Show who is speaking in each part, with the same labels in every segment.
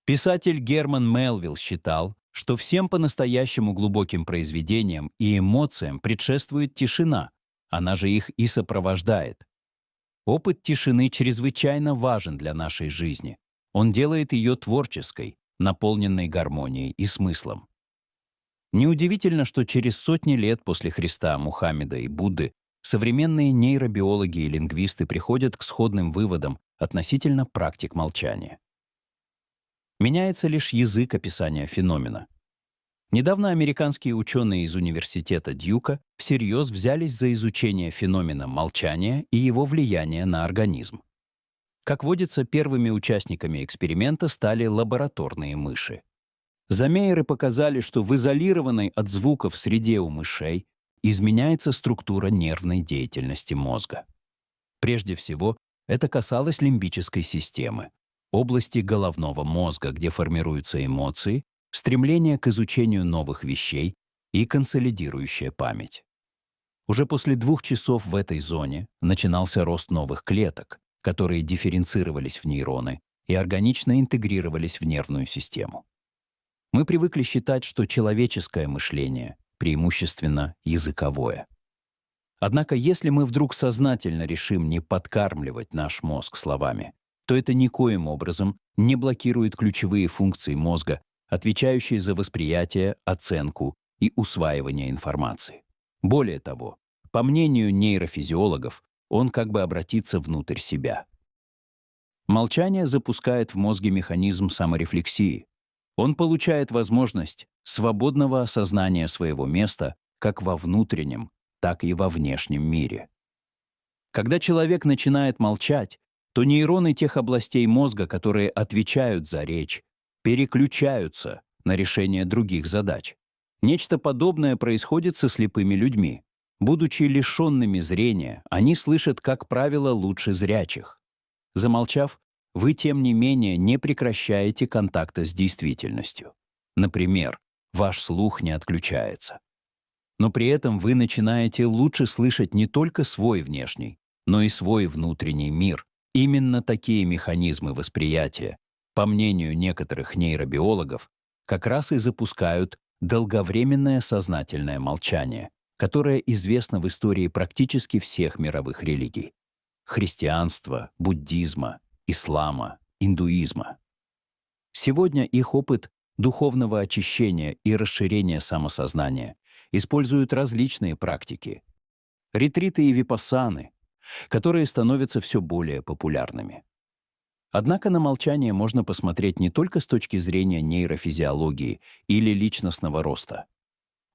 Speaker 1: Писатель Герман Мелвилл считал, что всем по-настоящему глубоким произведениям и эмоциям предшествует тишина, она же их и сопровождает. Опыт тишины чрезвычайно важен для нашей жизни. Он делает ее творческой, наполненной гармонией и смыслом. Неудивительно, что через сотни лет после Христа, Мухаммеда и Будды современные нейробиологи и лингвисты приходят к сходным выводам относительно практик молчания. Меняется лишь язык описания феномена. Недавно американские ученые из университета Дьюка всерьез взялись за изучение феномена молчания и его влияния на организм. Как водится, первыми участниками эксперимента стали лабораторные мыши. Замеры показали, что в изолированной от звуков среде у мышей изменяется структура нервной деятельности мозга. Прежде всего, это касалось лимбической системы, области головного мозга, где формируются эмоции, стремление к изучению новых вещей и консолидирующая память. Уже после 2 часов в этой зоне начинался рост новых клеток, которые дифференцировались в нейроны и органично интегрировались в нервную систему. Мы привыкли считать, что человеческое мышление преимущественно языковое. Однако, если мы вдруг сознательно решим не подкармливать наш мозг словами, то это никоим образом не блокирует ключевые функции мозга, отвечающие за восприятие, оценку и усваивание информации. Более того, по мнению нейрофизиологов, он как бы обратится внутрь себя. Молчание запускает в мозге механизм саморефлексии. Он получает возможность свободного осознания своего места как во внутреннем, так и во внешнем мире. Когда человек начинает молчать, то нейроны тех областей мозга, которые отвечают за речь, переключаются на решение других задач. Нечто подобное происходит со слепыми людьми. Будучи лишенными зрения, они слышат, как правило, лучше зрячих. Замолчав, вы, тем не менее, не прекращаете контакта с действительностью. Например, ваш слух не отключается. Но при этом вы начинаете лучше слышать не только свой внешний, но и свой внутренний мир. Именно такие механизмы восприятия, по мнению некоторых нейробиологов, как раз и запускают долговременное сознательное молчание, которое известно в истории практически всех мировых религий — христианства, буддизма, ислама, индуизма. Сегодня их опыт духовного очищения и расширения самосознания используют различные практики — ретриты и випассаны, которые становятся все более популярными. Однако на молчание можно посмотреть не только с точки зрения нейрофизиологии или личностного роста.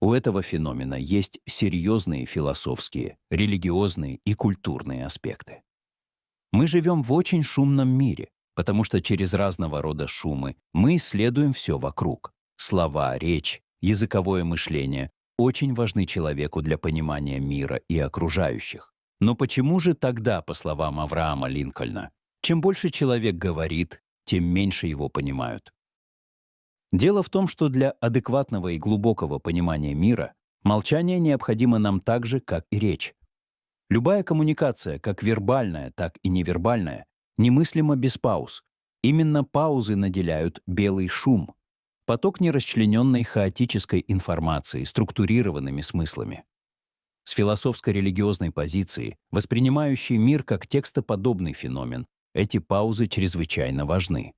Speaker 1: У этого феномена есть серьезные философские, религиозные и культурные аспекты. Мы живем в очень шумном мире, потому что через разного рода шумы мы исследуем все вокруг. Слова, речь, языковое мышление очень важны человеку для понимания мира и окружающих. Но почему же тогда, по словам Авраама Линкольна, чем больше человек говорит, тем меньше его понимают? Дело в том, что для адекватного и глубокого понимания мира молчание необходимо нам так же, как и речь. Любая коммуникация, как вербальная, так и невербальная, немыслима без пауз. Именно паузы наделяют белый шум, поток нерасчлененной хаотической информации, структурированными смыслами. С философско-религиозной позиции, воспринимающей мир как текстоподобный феномен, эти паузы чрезвычайно важны.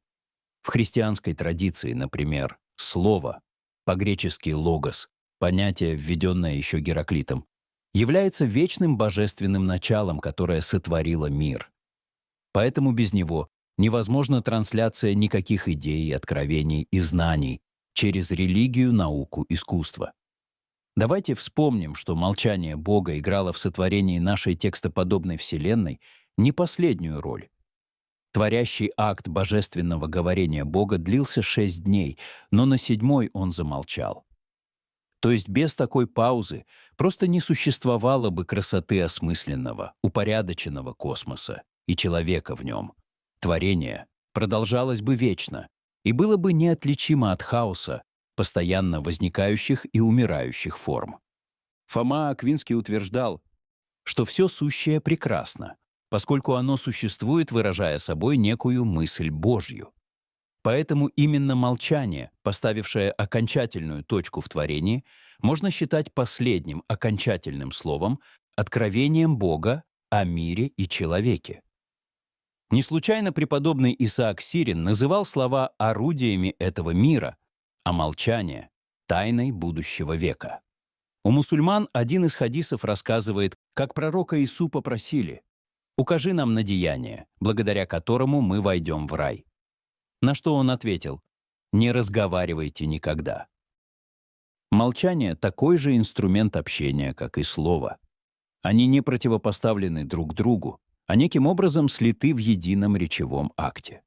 Speaker 1: В христианской традиции, например, слово, по-гречески «логос», понятие, введенное еще Гераклитом, является вечным божественным началом, которое сотворило мир. Поэтому без него невозможна трансляция никаких идей, откровений и знаний через религию, науку, искусство. Давайте вспомним, что молчание Бога играло в сотворении нашей текстоподобной Вселенной не последнюю роль. Творящий акт божественного говорения Бога длился 6 дней, но на 7-й он замолчал. То есть без такой паузы просто не существовало бы красоты осмысленного, упорядоченного космоса и человека в нем. Творение продолжалось бы вечно и было бы неотличимо от хаоса, постоянно возникающих и умирающих форм. Фома Аквинский утверждал, что все сущее прекрасно, поскольку оно существует, выражая собой некую мысль Божью. Поэтому именно молчание, поставившее окончательную точку в творении, можно считать последним окончательным словом, откровением Бога о мире и человеке. Не случайно преподобный Исаак Сирин называл слова орудиями этого мира, а молчание — тайной будущего века. У мусульман один из хадисов рассказывает, как пророка Иису попросили: «Укажи нам на деяние, благодаря которому мы войдем в рай». На что он ответил: «Не разговаривайте никогда». Молчание — такой же инструмент общения, как и слово. Они не противопоставлены друг другу, а неким образом слиты в едином речевом акте.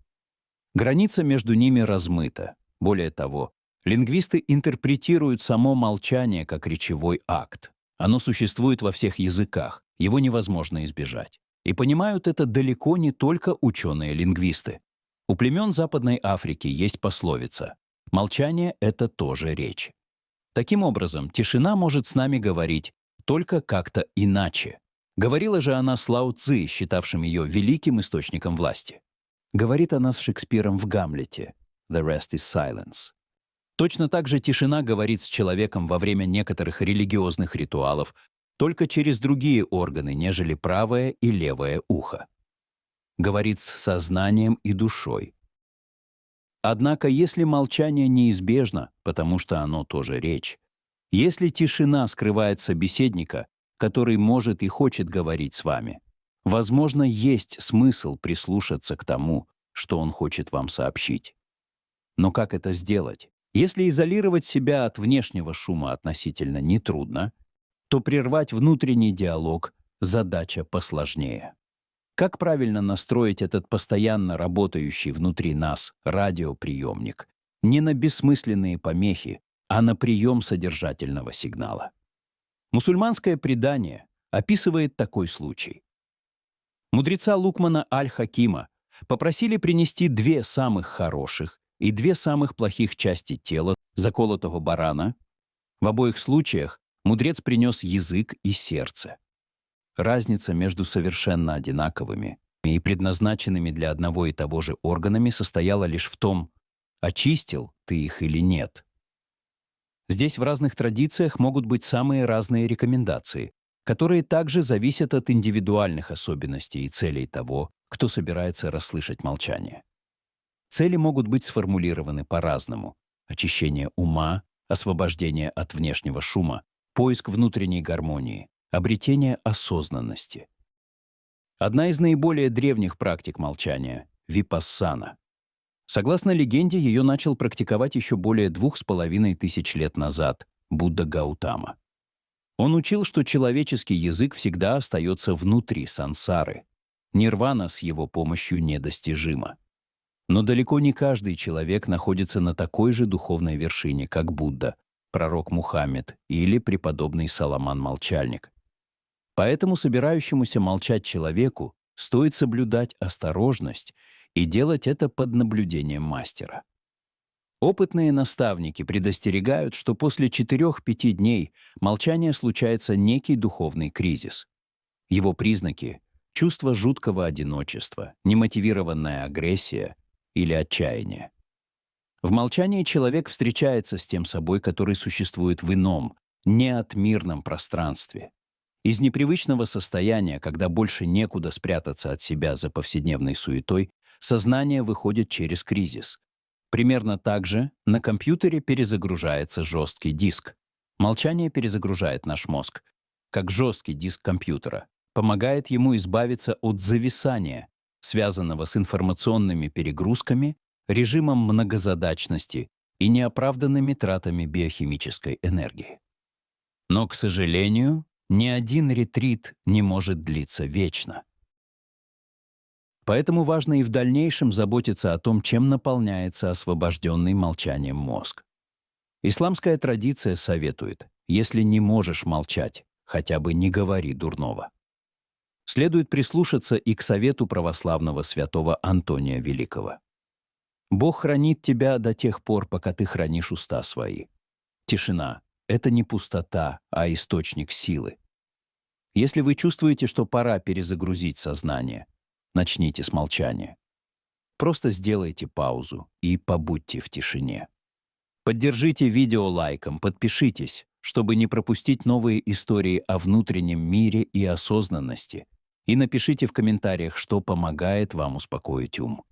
Speaker 1: Граница между ними размыта. Более того, лингвисты интерпретируют само молчание как речевой акт. Оно существует во всех языках, его невозможно избежать. И понимают это далеко не только ученые-лингвисты. У племен Западной Африки есть пословица: «Молчание — это тоже речь». Таким образом, тишина может с нами говорить только как-то иначе. Говорила же она с Лао Цзы, считавшим ее великим источником власти. Говорит она с Шекспиром в «Гамлете» «The rest is silence». Точно так же тишина говорит с человеком во время некоторых религиозных ритуалов, только через другие органы, нежели правое и левое ухо. Говорит с сознанием и душой. Однако, если молчание неизбежно, потому что оно тоже речь, если тишина скрывает собеседника, который может и хочет говорить с вами, возможно, есть смысл прислушаться к тому, что он хочет вам сообщить. Но как это сделать? Если изолировать себя от внешнего шума относительно нетрудно, то прервать внутренний диалог — задача посложнее. Как правильно настроить этот постоянно работающий внутри нас радиоприемник не на бессмысленные помехи, а на прием содержательного сигнала? Мусульманское предание описывает такой случай. Мудреца Лукмана аль-Хакима попросили принести 2 самых хороших и 2 самых плохих части тела заколотого барана. В обоих случаях мудрец принес язык и сердце. Разница между совершенно одинаковыми и предназначенными для одного и того же органами состояла лишь в том, очистил ты их или нет. Здесь в разных традициях могут быть самые разные рекомендации, которые также зависят от индивидуальных особенностей и целей того, кто собирается расслышать молчание. Цели могут быть сформулированы по-разному: очищение ума, освобождение от внешнего шума, поиск внутренней гармонии, обретение осознанности. Одна из наиболее древних практик молчания — випассана. Согласно легенде, ее начал практиковать еще более 2500 лет назад Будда Гаутама. Он учил, что человеческий язык всегда остается внутри сансары. Нирвана с его помощью недостижима. Но далеко не каждый человек находится на такой же духовной вершине, как Будда, пророк Мухаммед или преподобный Соломон-молчальник. Поэтому собирающемуся молчать человеку стоит соблюдать осторожность и делать это под наблюдением мастера. Опытные наставники предостерегают, что после 4-5 дней молчания случается некий духовный кризис. Его признаки — чувство жуткого одиночества, немотивированная агрессия или отчаяние. В молчании человек встречается с тем собой, который существует в ином, неотмирном пространстве. Из непривычного состояния, когда больше некуда спрятаться от себя за повседневной суетой, сознание выходит через кризис. Примерно так же на компьютере перезагружается жесткий диск. Молчание перезагружает наш мозг, как жесткий диск компьютера, помогает ему избавиться от зависания, связанного с информационными перегрузками, режимом многозадачности и неоправданными тратами биохимической энергии. Но, к сожалению, ни один ретрит не может длиться вечно. Поэтому важно и в дальнейшем заботиться о том, чем наполняется освобожденный молчанием мозг. Исламская традиция советует: если не можешь молчать, хотя бы не говори дурного. Следует прислушаться и к совету православного святого Антония Великого. «Бог хранит тебя до тех пор, пока ты хранишь уста свои». Тишина — это не пустота, а источник силы. Если вы чувствуете, что пора перезагрузить сознание, начните с молчания. Просто сделайте паузу и побудьте в тишине. Поддержите видео лайком, подпишитесь, чтобы не пропустить новые истории о внутреннем мире и осознанности. И напишите в комментариях, что помогает вам успокоить ум.